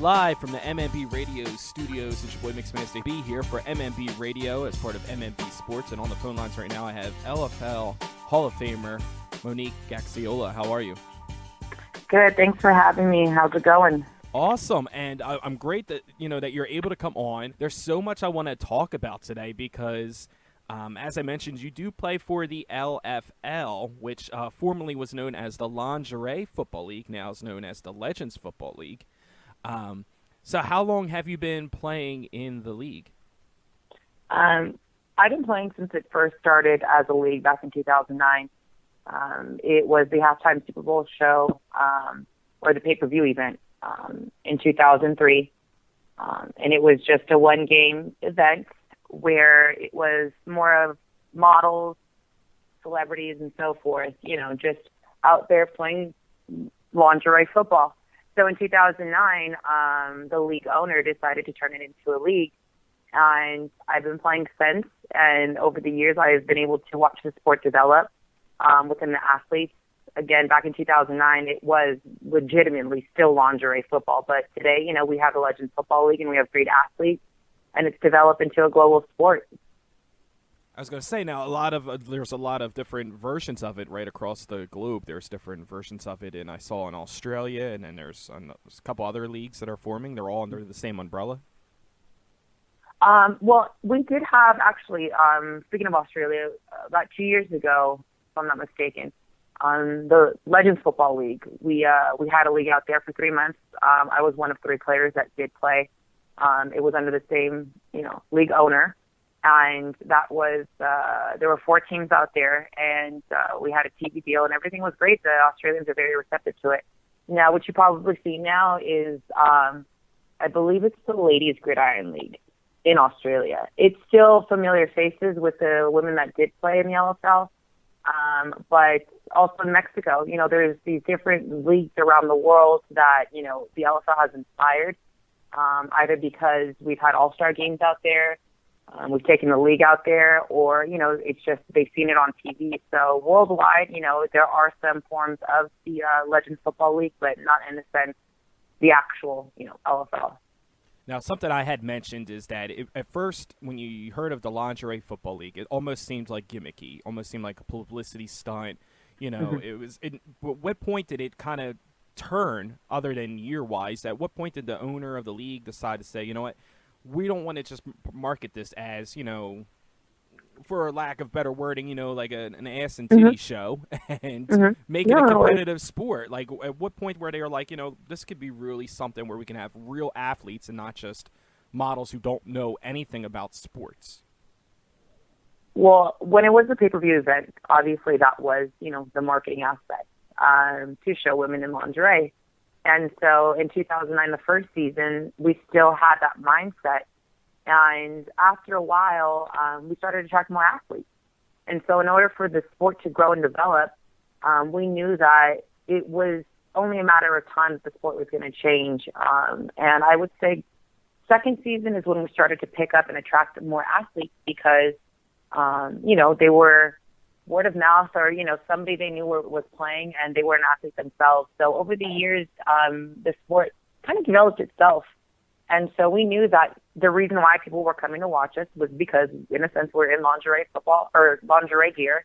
Live from the MMB Radio studios, it's your boy Mixmaster B here for MMB Radio as part of MMB Sports. And on the phone lines right now, I have LFL Hall of Famer Monique Gaxiola. How are you? Good. Thanks for having me. How's it going? Awesome. And I'm great that that you're able to come on. There's so much I want to talk about today because, as I mentioned, you do play for the LFL, which formerly was known as the Lingerie Football League, now is known as the Legends Football League. So how long have you been playing in the league? I've been playing since it first started as a league back in 2009. It was the halftime Super Bowl show, or the pay-per-view event, in 2003. And it was just a one-game event where it was more of models, celebrities, and so forth, just out there playing lingerie football. So in 2009, the league owner decided to turn it into a league, and I've been playing since. And over the years, I've been able to watch the sport develop within the athletes. Again, back in 2009, it was legitimately still lingerie football, but today, we have the Legends Football League, and we have great athletes, and it's developed into a global sport. I was going to say, now there's a lot of different versions of it right across the globe. There's different versions of it, and I saw in Australia, and then there's a couple other leagues that are forming. They're all under the same umbrella. Well, we did have actually, speaking of Australia, about 2 years ago, if I'm not mistaken, the Legends Football League. We had a league out there for 3 months. I was one of 3 players that did play. It was under the same, league owner. And that was, there were 4 teams out there, and we had a TV deal, and everything was great. The Australians are very receptive to it. Now, what you probably see now is, I believe it's the Ladies Gridiron League in Australia. It's still familiar faces with the women that did play in the LFL, but also in Mexico, there's these different leagues around the world that, the LFL has inspired, either because we've had all-star games out there, we've taken the league out there, or, it's just they've seen it on TV. So worldwide, there are some forms of the Legends Football League, but not in the sense the actual, LFL. Now, something I had mentioned is that at first, when you heard of the Lingerie Football League, it almost seemed like gimmicky, almost seemed like a publicity stunt. It what point did it kind of turn, other than year-wise? At what point did the owner of the league decide to say, you know what, we don't want to just market this as, for lack of better wording, like an ass and titty show and make it a competitive sport? Like, at what point where they are like, this could be really something where we can have real athletes and not just models who don't know anything about sports? Well, when it was the pay-per-view event, obviously that was, the marketing aspect to show women in lingerie. And so in 2009, the first season, we still had that mindset. And after a while, we started to attract more athletes. And so in order for the sport to grow and develop, we knew that it was only a matter of time that the sport was going to change. And I would say second season is when we started to pick up and attract more athletes because, they were word of mouth, or, somebody they knew was playing, and they were an athlete themselves. So over the years, the sport kind of developed itself. And so we knew that the reason why people were coming to watch us was because, in a sense, we're in lingerie football or lingerie gear.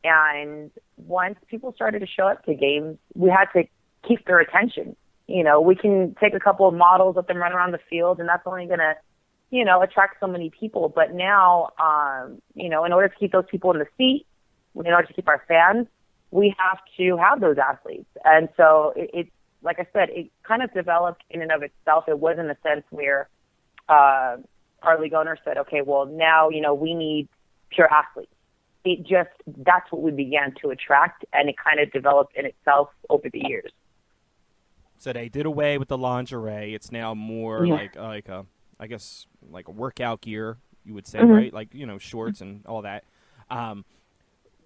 And once people started to show up to games, we had to keep their attention. We can take a couple of models, let them run around the field, and that's only going to, attract so many people. But now, in order to keep those people in the seat, in order to keep our fans, we have to have those athletes. And so it's, like I said, it kind of developed in and of itself. It wasn't a sense where our league owner said, okay, well, now, we need pure athletes. It just, that's what we began to attract, and it kind of developed in itself over the years. So they did away with the lingerie. It's now more like a, I guess, like a workout gear, you would say, right? Like, shorts and all that.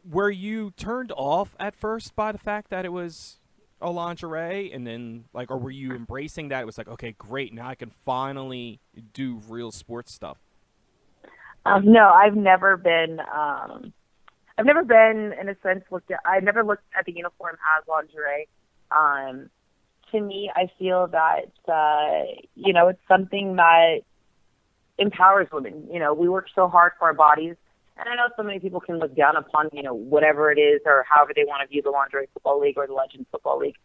Were you turned off at first by the fact that it was a lingerie, and then, like, or were you embracing that? It was like, okay, great, now I can finally do real sports stuff. No, I've never been, in a sense, I've never looked at the uniform as lingerie. to me, I feel that, it's something that empowers women. We work so hard for our bodies. And I know so many people can look down upon, whatever it is or however they want to view the Lingerie Football League or the Legends Football League.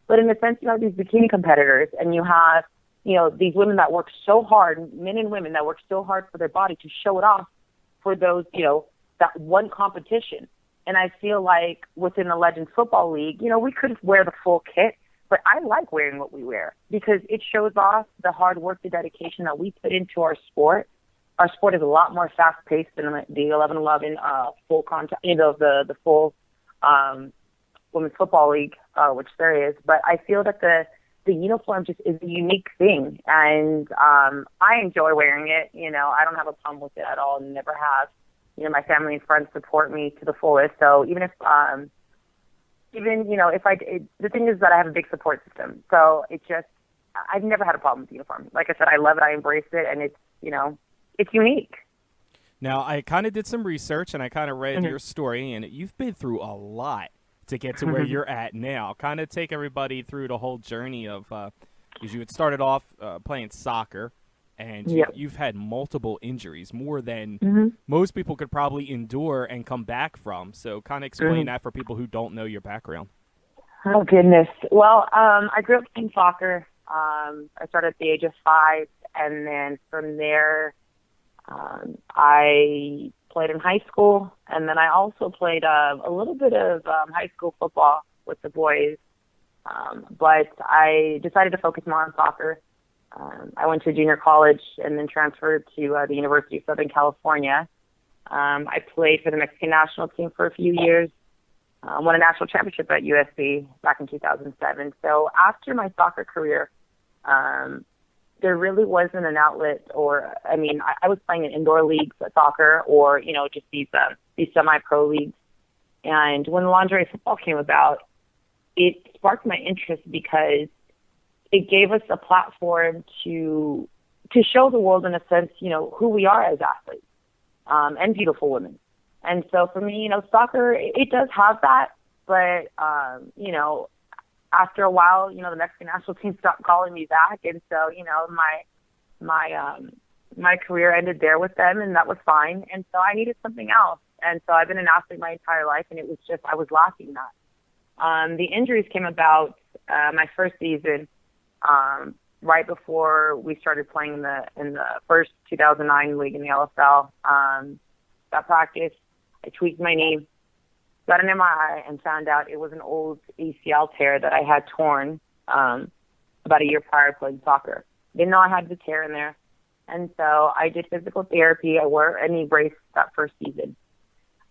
But in a sense, you have these bikini competitors and you have, these women that work so hard, men and women that work so hard for their body to show it off for those, that one competition. And I feel like within the Legends Football League, we could wear the full kit, but I like wearing what we wear because it shows off the hard work, the dedication that we put into our sport. Our sport is a lot more fast-paced than the 11-11 full contact, the full Women's Football League, which there is. But I feel that the uniform just is a unique thing, and I enjoy wearing it. I don't have a problem with it at all, and never have. My family and friends support me to the fullest. So even if the thing is that I have a big support system. So I've never had a problem with the uniform. Like I said, I love it, I embrace it, and it's unique. Now, I kind of did some research, and I kind of read your story, and you've been through a lot to get to where you're at now. Kind of take everybody through the whole journey of, because you had started off playing soccer, and you've had multiple injuries, more than most people could probably endure and come back from. So kind of explain that for people who don't know your background. Oh, goodness. Well, I grew up playing soccer. I started at the age of 5, and then from there, I played in high school, and then I also played a little bit of high school football with the boys, but I decided to focus more on soccer. I went to junior college and then transferred to the University of Southern California. I played for the Mexican national team for a few years, won a national championship at USC back in 2007. So after my soccer career, there really wasn't an outlet I was playing in indoor leagues at soccer or, just these semi-pro leagues. And when lingerie football came about, it sparked my interest because it gave us a platform to show the world, in a sense, who we are as athletes and beautiful women. And so for me, soccer, it does have that, but, after a while, the Mexican national team stopped calling me back. And so, my career ended there with them, and that was fine. And so I needed something else. And so I've been an athlete my entire life, and it was just, I was lacking that. The injuries came about my first season, right before we started playing in the first 2009 league in the LFL. That practice, I tweaked my knee, got an MRI, and found out it was an old ACL tear that I had torn about a year prior to playing soccer. Didn't know I had the tear in there. And so I did physical therapy. I wore a knee brace that first season.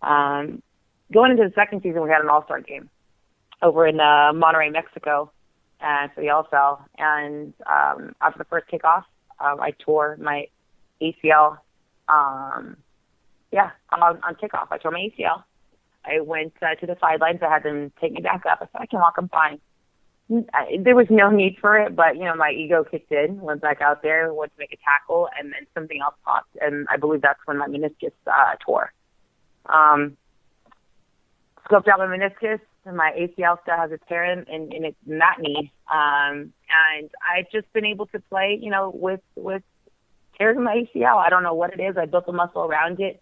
Going into the second season, we had an all-star game over in Monterrey, Mexico, for the LFL. And after the first kickoff, I tore my ACL. On kickoff, I tore my ACL. I went to the sidelines. I had them take me back up. I said, I can walk, I'm fine. There was no need for it, but, my ego kicked in, went back out there, went to make a tackle, and then something else popped. And I believe that's when my meniscus tore. Scoped out my meniscus, and my ACL still has a tear in that knee. And I've just been able to play, with tears in my ACL. I don't know what it is. I built a muscle around it.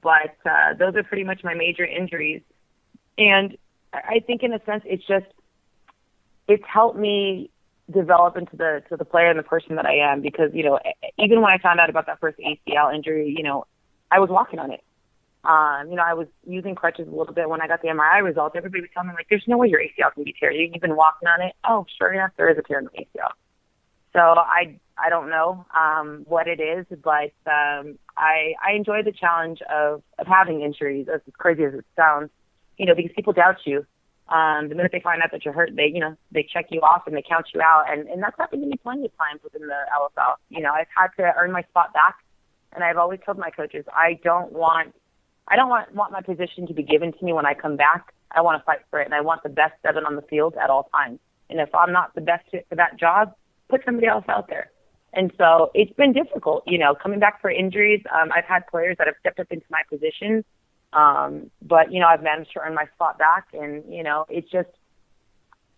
But those are pretty much my major injuries. And I think in a sense it's helped me develop into the player and the person that I am because, even when I found out about that first ACL injury, I was walking on it. I was using crutches a little bit when I got the MRI results. Everybody was telling me, there's no way your ACL can be teared. You've been walking on it. Oh, sure enough, there is a tear in the ACL. So I don't know what it is, but I enjoy the challenge of having injuries, as crazy as it sounds, because people doubt you. The minute they find out that you're hurt, they check you off and they count you out. And that's happened to me plenty of times within the LFL. I've had to earn my spot back. And I've always told my coaches, I don't want my position to be given to me when I come back. I want to fight for it. And I want the best 7 on the field at all times. And if I'm not the best fit for that job, put somebody else out there. And so it's been difficult, coming back for injuries. I've had players that have stepped up into my position. But, I've managed to earn my spot back. And, it's just,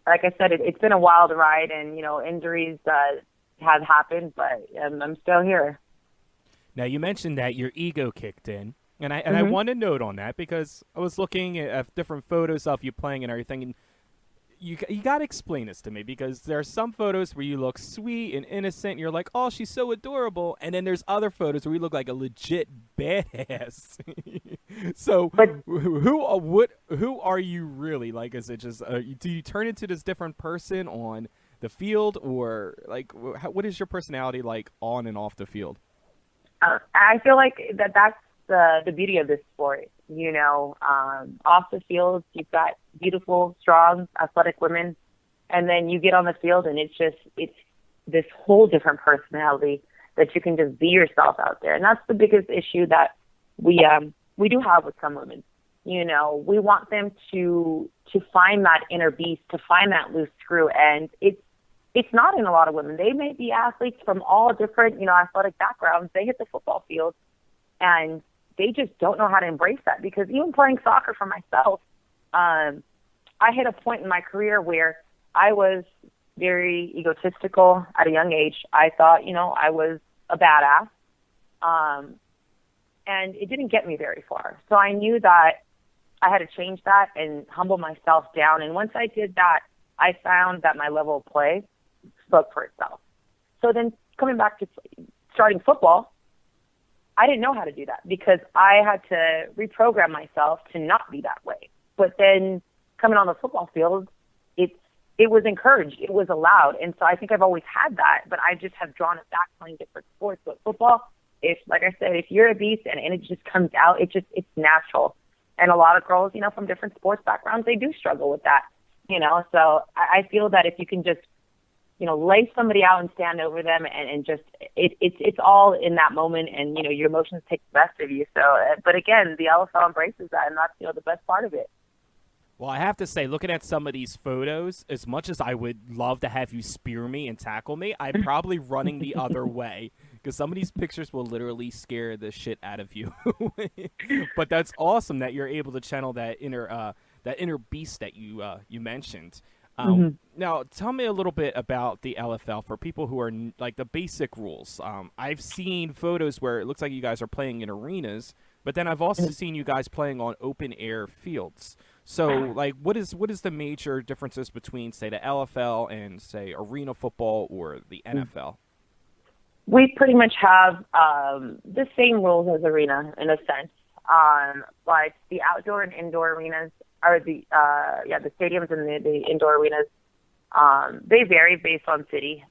like I said, it's been a wild ride, and injuries have happened, but I'm still here. Now, you mentioned that your ego kicked in, and I want to note on that because I was looking at different photos of you playing and everything, and you got to explain this to me because there are some photos where you look sweet and innocent, and you're like, oh, she's so adorable, and then there's other photos where you look like a legit badass. So, But who are you really? Like, is it just do you turn into this different person on the field, or like what is your personality like on and off the field? I feel like that's the beauty of this sport. Off the field, you've got beautiful, strong, athletic women, and then you get on the field, and it's this whole different personality that you can just be yourself out there. And that's the biggest issue that we do have with some women. We want them to find that inner beast, to find that loose screw, and it's not in a lot of women. They may be athletes from all different, athletic backgrounds. They hit the football field, and they just don't know how to embrace that. Because even playing soccer for myself, I hit a point in my career where I was very egotistical at a young age. I thought, I was a badass, and it didn't get me very far. So I knew that I had to change that and humble myself down. And once I did that, I found that my level of play spoke for itself. So then coming back to starting football, I didn't know how to do that because I had to reprogram myself to not be that way. But then coming on the football field, it was encouraged, it was allowed. And so I think I've always had that, but I just have drawn it back playing different sports. But football, like I said, if you're a beast and it just comes out, it's natural. And a lot of girls, from different sports backgrounds, they do struggle with that, So I feel that if you can just lay somebody out and stand over them and just, it's all in that moment, and, your emotions take the best of you. So, but again, the LFL embraces that, and that's, the best part of it. Well, I have to say, looking at some of these photos, as much as I would love to have you spear me and tackle me, I'm probably running the other way because some of these pictures will literally scare the shit out of you. But that's awesome that you're able to channel that inner beast that you mentioned. Now, tell me a little bit about the LFL for people who are like the basic rules. I've seen photos where it looks like you guys are playing in arenas, but then I've also seen you guys playing on open air fields. So, like, what is the major differences between, say, the LFL and, say, arena football or the NFL? We pretty much have the same rules as arena in a sense, but the outdoor and indoor arenas are the stadiums and the indoor arenas. They vary based on city.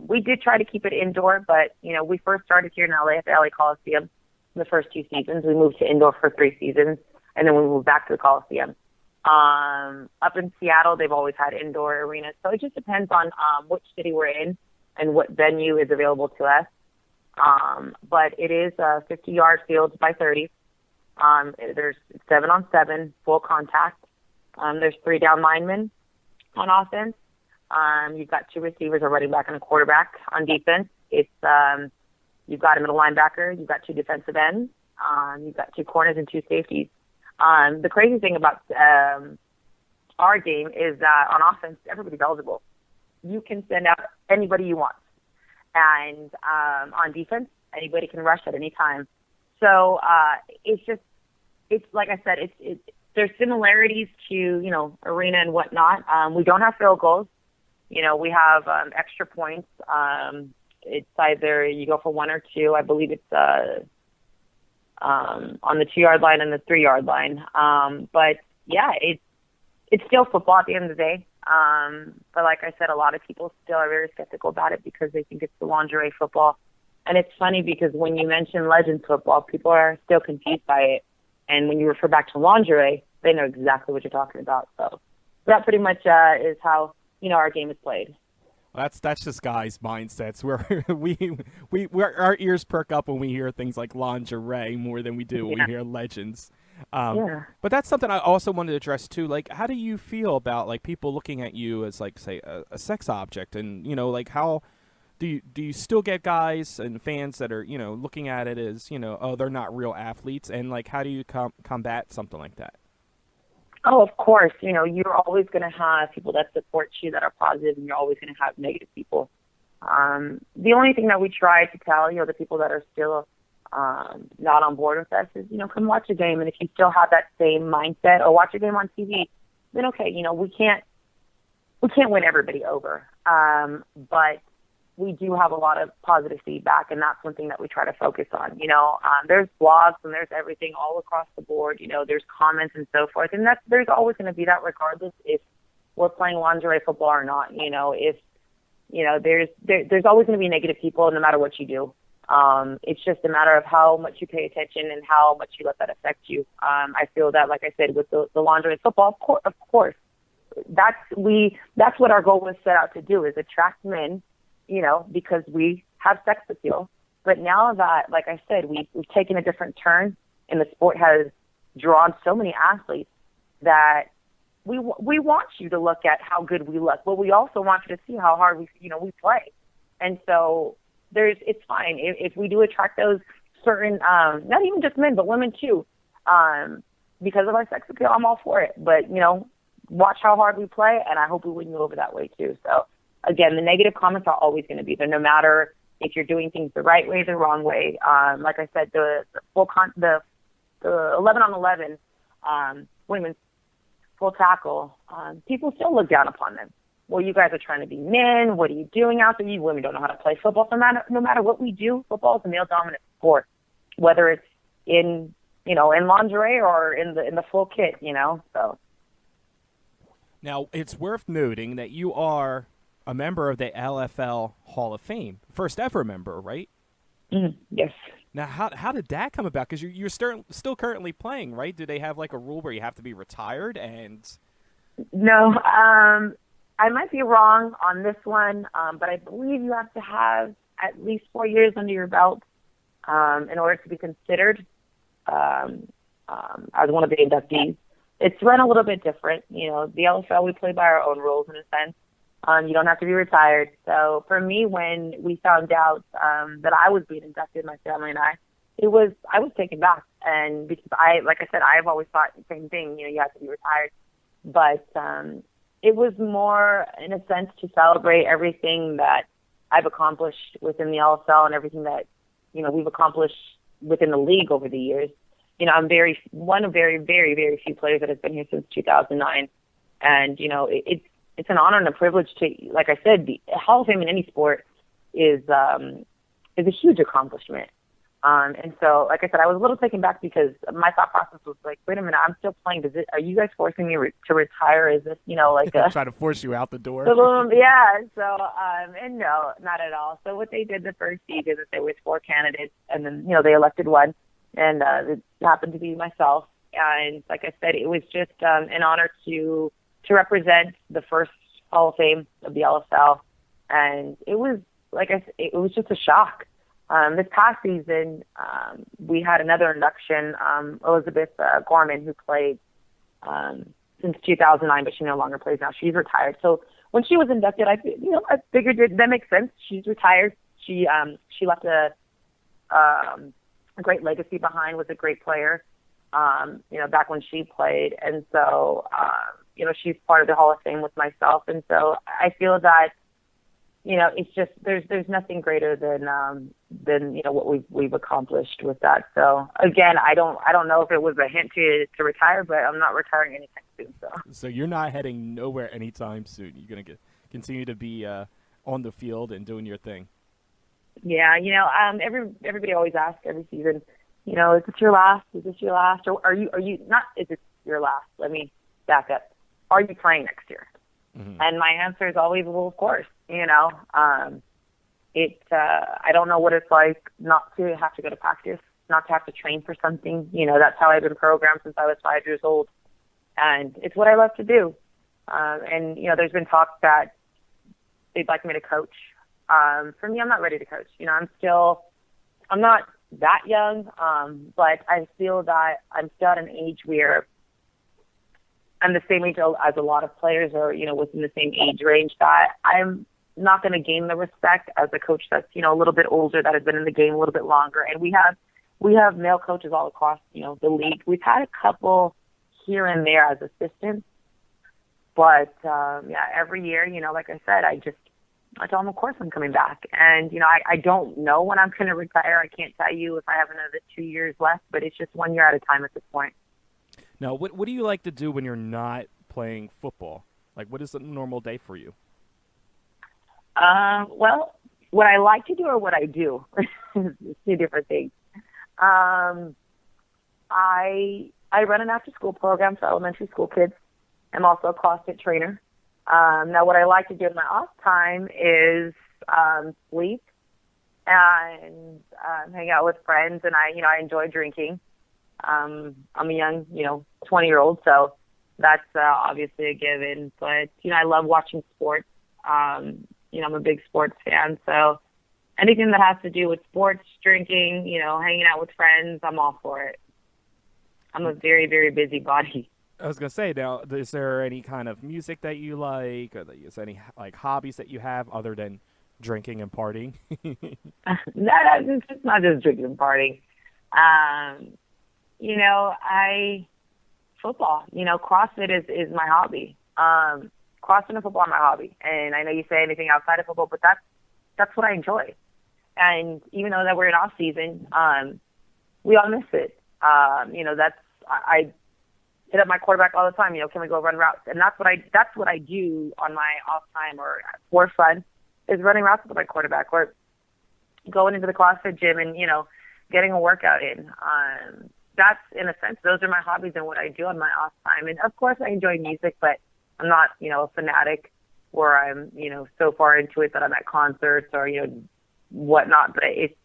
We did try to keep it indoor, but we first started here in LA at the LA Coliseum. The first 2 seasons, we moved to indoor for 3 seasons, and then we moved back to the Coliseum. Up in Seattle, they've always had indoor arenas, so it just depends on which city we're in and what venue is available to us. But it is a 50-yard field by 30. There's 7-on-7 full contact. There's 3 down linemen on offense. You've got 2 receivers, a running back and a quarterback. On defense, it's you've got a middle linebacker, you've got 2 defensive ends, you've got 2 corners and 2 safeties. The crazy thing about our game is that on offense, everybody's eligible. You can send out anybody you want. And on defense, anybody can rush at any time. So it's like I said, there's similarities to, arena and whatnot. We don't have field goals. We have extra points. It's either you go for 1 or 2. I believe it's on the 2-yard line and the 3-yard line. But yeah, it's still football at the end of the day. But like I said, a lot of people still are very skeptical about it because they think it's the lingerie football. And it's funny because when you mention Legends football, people are still confused by it. And when you refer back to lingerie, they know exactly what you're talking about. So that pretty much is how, our game is played. Well, that's just guys' mindsets. Where our ears perk up when we hear things like lingerie more than we do when we hear Legends. But that's something I also wanted to address too. Like, how do you feel about like people looking at you as like, say, a sex object, and like how do you still get guys and fans that are looking at it as oh, they're not real athletes, and like how do you combat something like that? Oh, of course. You're always going to have people that support you that are positive, and you're always going to have negative people. The only thing that we try to tell, the people that are still not on board with us is, come watch a game. And if you still have that same mindset, or watch a game on TV, then okay, we can't win everybody over. But we do have a lot of positive feedback, and that's one thing that we try to focus on. There's blogs and there's everything all across the board. There's comments and so forth, and there's always going to be that regardless if we're playing lingerie football or not. If there's always going to be negative people no matter what you do. It's just a matter of how much you pay attention and how much you let that affect you. I feel that, like I said, with the lingerie football, of course, that's what our goal was set out to do, is attract men, because we have sex appeal. But now that, like I said, we've taken a different turn, and the sport has drawn so many athletes that we want you to look at how good we look, but we also want you to see how hard we play. And so it's fine if we do attract those certain, not even just men, but women too, because of our sex appeal. I'm all for it. But watch how hard we play, and I hope we win you over that way too. So again, the negative comments are always going to be there, no matter if you're doing things the right way, the wrong way. Like I said, the 11 on 11 women's full tackle, people still look down upon them. Well, you guys are trying to be men. What are you doing out there? You women don't know how to play football. So no matter what we do, football is a male-dominant sport, whether it's in lingerie or in the full kit. So. Now, it's worth noting that you are a member of the LFL Hall of Fame, first ever member, right? Yes. Now, how did that come about? Because you're still currently playing, right? Do they have like a rule where you have to be retired? And no, I might be wrong on this one, but I believe you have to have at least 4 years under your belt in order to be considered as one of the inductees. It's run a little bit different. The LFL, we play by our own rules in a sense. You don't have to be retired. So for me, when we found out that I was being inducted, my family and I was taken back. And because like I said, I've always thought the same thing, you have to be retired. But it was more, in a sense, to celebrate everything that I've accomplished within the LFL and everything that, we've accomplished within the league over the years. I'm one of very, very, very few players that has been here since 2009. And, it's an honor and a privilege to, like I said, the Hall of Fame in any sport is a huge accomplishment. And so, like I said, I was a little taken back because my thought process was like, wait a minute, I'm still playing. Are you guys forcing me to retire? Is this, like trying to force you out the door? Yeah. So, and no, not at all. So what they did the first season is there was 4 candidates, and then, they elected one, and it happened to be myself. And like I said, it was just an honor to represent the first Hall of Fame of the LFL. And it was, like I said, it was just a shock. This past season, we had another induction, Elizabeth Gorman, who played since 2009, but she no longer plays now. She's retired. So when she was inducted, I figured that makes sense. She's retired. She left a great legacy behind, was a great player, back when she played. And so, she's part of the Hall of Fame with myself. And so I feel that, it's just, there's nothing greater than what we've accomplished with that. So again, I don't know if it was a hint to retire, but I'm not retiring anytime soon. So you're not heading nowhere anytime soon. You're going to continue to be on the field and doing your thing. Yeah. Everybody always asks every season, is this your last? Is this your last? Or are you not, is this your last? Let me back up. Are you playing next year? Mm-hmm. And my answer is always, well, of course. I don't know what it's like not to have to go to practice, not to have to train for something. That's how I've been programmed since I was 5 years old. And it's what I love to do. And there's been talk that they'd like me to coach. For me, I'm not ready to coach. I'm not that young, but I feel that I'm still at an age where I'm the same age as a lot of players, or, within the same age range, that I'm not going to gain the respect as a coach that's, a little bit older, that has been in the game a little bit longer. And we have male coaches all across, the league. We've had a couple here and there as assistants. But, yeah, every year, like I said, I tell them, of course, I'm coming back. And, I don't know when I'm going to retire. I can't tell you if I have another 2 years left, but it's just 1 year at a time at this point. Now, what do you like to do when you're not playing football? Like, what is a normal day for you? Well, what I like to do or what I do is two different things. I run an after-school program for elementary school kids. I'm also a CrossFit trainer. Now, what I like to do in my off time is sleep and hang out with friends, and I enjoy drinking. I'm a young, 20-year-old, so that's obviously a given. But I love watching sports. I'm a big sports fan, so anything that has to do with sports, drinking, hanging out with friends, I'm all for it. I'm a very, very busy body. I was going to say, now, is there any kind of music that you like, or is there any hobbies that you have other than drinking and partying? It's not just drinking and partying. Football, CrossFit is my hobby. CrossFit and football are my hobby. And I know you say anything outside of football, but that's what I enjoy. And even though that we're in off season, we all miss it. I hit up my quarterback all the time. Can we go run routes? And that's what I do on my off time or for fun, is running routes with my quarterback or going into the CrossFit gym and getting a workout in. That's, in a sense, those are my hobbies and what I do on my off time. And of course, I enjoy music, but I'm not a fanatic where I'm so far into it that I'm at concerts or whatnot. But it's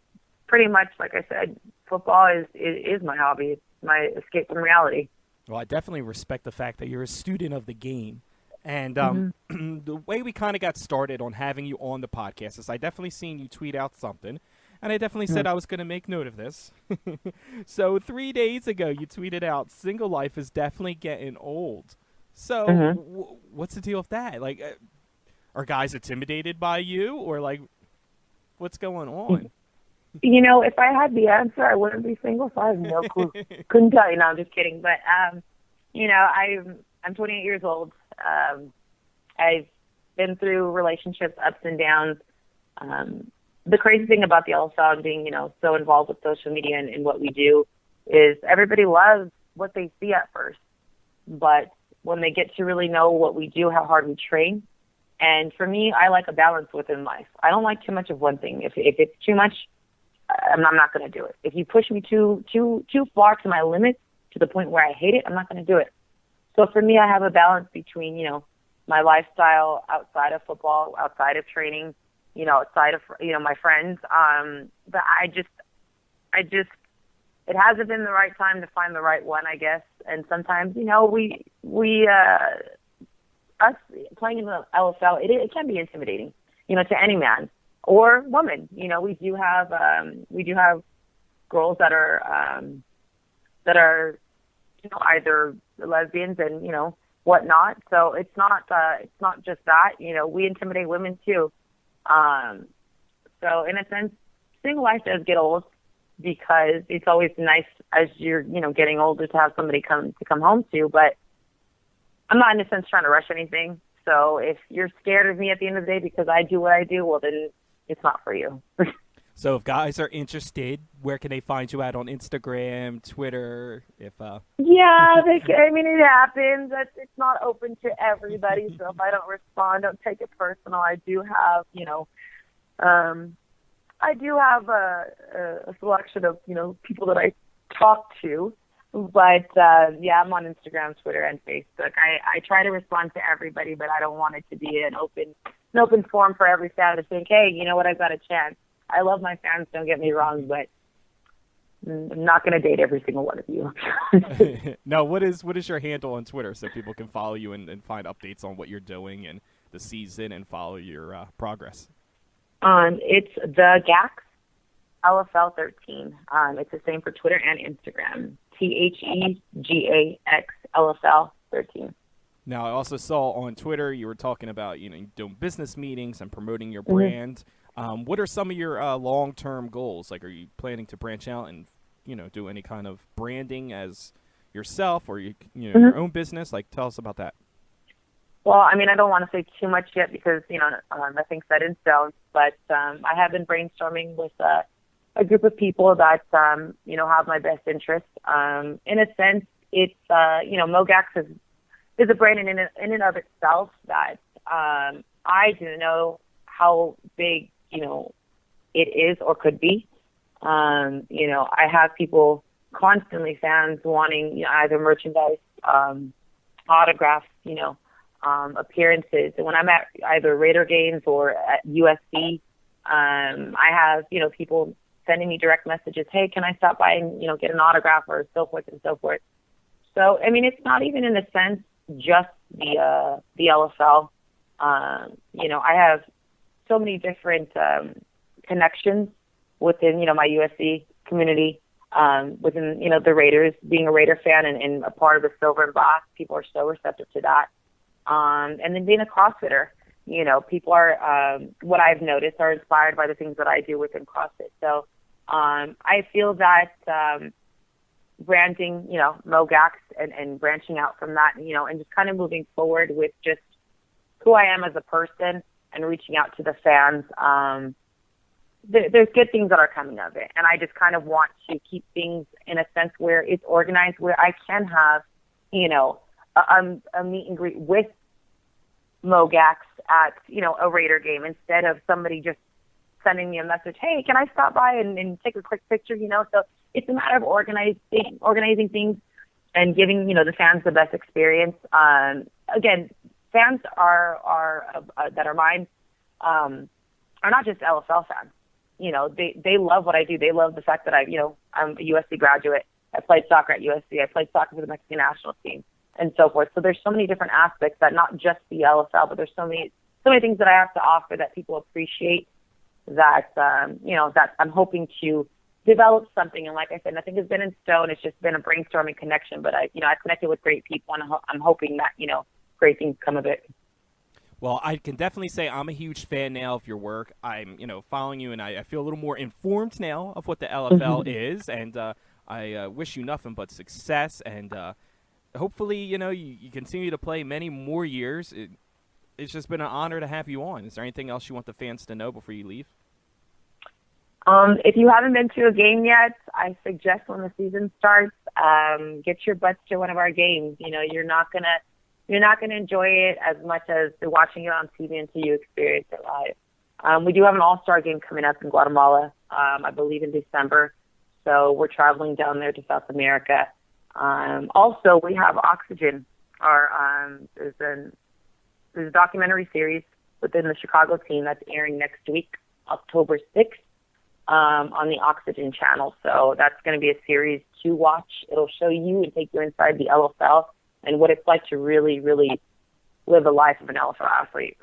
pretty much, like I said, football is my hobby. It's my escape from reality. Well, I definitely respect the fact that you're a student of the game. And the way we kind of got started on having you on the podcast is I definitely seen you tweet out something, and I definitely said I was going to make note of this. So 3 days ago, you tweeted out, "Single life is definitely getting old." So what's the deal with that? Like, are guys intimidated by you, or what's going on? If I had the answer, I wouldn't be single, so I have no clue. Couldn't tell you. No, I'm just kidding. But, I'm 28 years old. I've been through relationships, ups and downs. The crazy thing about the LFL and being, so involved with social media and what we do is everybody loves what they see at first. But when they get to really know what we do, how hard we train, and for me, I like a balance within life. I don't like too much of one thing. If it's too much, I'm not going to do it. If you push me too far to my limits, to the point where I hate it, I'm not going to do it. So for me, I have a balance between, my lifestyle outside of football, outside of training, outside of, my friends. But it hasn't been the right time to find the right one, I guess. And sometimes, us playing in the LFL, it can be intimidating, to any man or woman. We do have girls that are either lesbians and whatnot. So it's not just that. We intimidate women too. So in a sense, single life does get old, because it's always nice as you're getting older to have somebody come home to. But I'm not, in a sense, trying to rush anything. So if you're scared of me at the end of the day because I do what I do, well, then it's not for you. So if guys are interested, where can they find you at on Instagram, Twitter? Yeah, it happens. It's not open to everybody. So if I don't respond, don't take it personal. I do have, a selection of, people that I talk to. But, I'm on Instagram, Twitter, and Facebook. I try to respond to everybody, but I don't want it to be an open forum for every fan to think, hey, you know what, I've got a chance. I love my fans, don't get me wrong, but I'm not going to date every single one of you. Now, what is your handle on Twitter so people can follow you and find updates on what you're doing and the season and follow your progress? It's the Gax LFL 13. It's the same for Twitter and Instagram. THEGAX LFL 13. Now, I also saw on Twitter you were talking about doing business meetings and promoting your brand. What are some of your long-term goals? Like, are you planning to branch out and do any kind of branding as yourself or your own business? Like, tell us about that. Well, I mean, I don't want to say too much yet because, nothing's set in stone. But I have been brainstorming with a group of people that, have my best interest. In a sense, it's, Mogax is a brand in and of itself that I didn't know how big, it is or could be. I have people constantly, fans wanting either merchandise, autographs, appearances. And when I'm at either Raider games or at USC, I have, people sending me direct messages, hey, can I stop by and, get an autograph or so forth and so forth. So, I mean, it's not even in a sense just the LFL. I have so many different connections within, my USC community, within, the Raiders. Being a Raider fan and a part of the Silver and Black, people are so receptive to that. And then being a CrossFitter, people are, what I've noticed, are inspired by the things that I do within CrossFit. So I feel that branding, Mogax and branching out from that, and just kind of moving forward with just who I am as a person and reaching out to the fans, there's good things that are coming of it. And I just kind of want to keep things in a sense where it's organized, where I can have, a meet and greet with Mogax at, a Raider game instead of somebody just sending me a message, hey, can I stop by and take a quick picture, So it's a matter of organizing things and giving, the fans the best experience. Again, fans that are mine are not just LFL fans. They love what I do. They love the fact that I'm a USC graduate. I played soccer at USC. I played soccer for the Mexican national team and so forth. So there's so many different aspects that not just the LFL, but there's so many things that I have to offer that people appreciate that, that I'm hoping to develop something. And like I said, nothing has been in stone. It's just been a brainstorming connection. But I connected with great people, and I'm hoping that, great things come of it. Well, I can definitely say I'm a huge fan now of your work. I'm, following you, and I feel a little more informed now of what the LFL is, and I wish you nothing but success, and hopefully, you continue to play many more years. It's just been an honor to have you on. Is there anything else you want the fans to know before you leave? If you haven't been to a game yet, I suggest when the season starts, get your butts to one of our games. You're not gonna enjoy it as much as watching it on TV until you experience it live. We do have an all-star game coming up in Guatemala, I believe in December. So we're traveling down there to South America. Also, we have Oxygen. There's a documentary series within the Chicago team that's airing next week, October 6th, on the Oxygen channel. So that's going to be a series to watch. It'll show you and take you inside the LFL and what it's like to really, really live the life of an LFL athlete.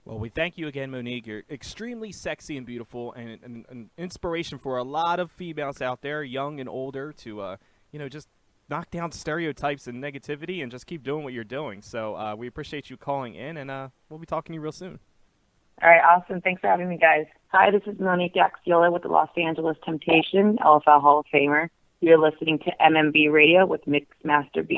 Well, we thank you again, Monique. You're extremely sexy and beautiful, and an inspiration for a lot of females out there, young and older, to just knock down stereotypes and negativity and just keep doing what you're doing. So we appreciate you calling in, and we'll be talking to you real soon. All right, awesome. Thanks for having me, guys. Hi, this is Monique Gaxiola with the Los Angeles Temptation, LFL Hall of Famer. You're listening to MMB Radio with Mixed Master B.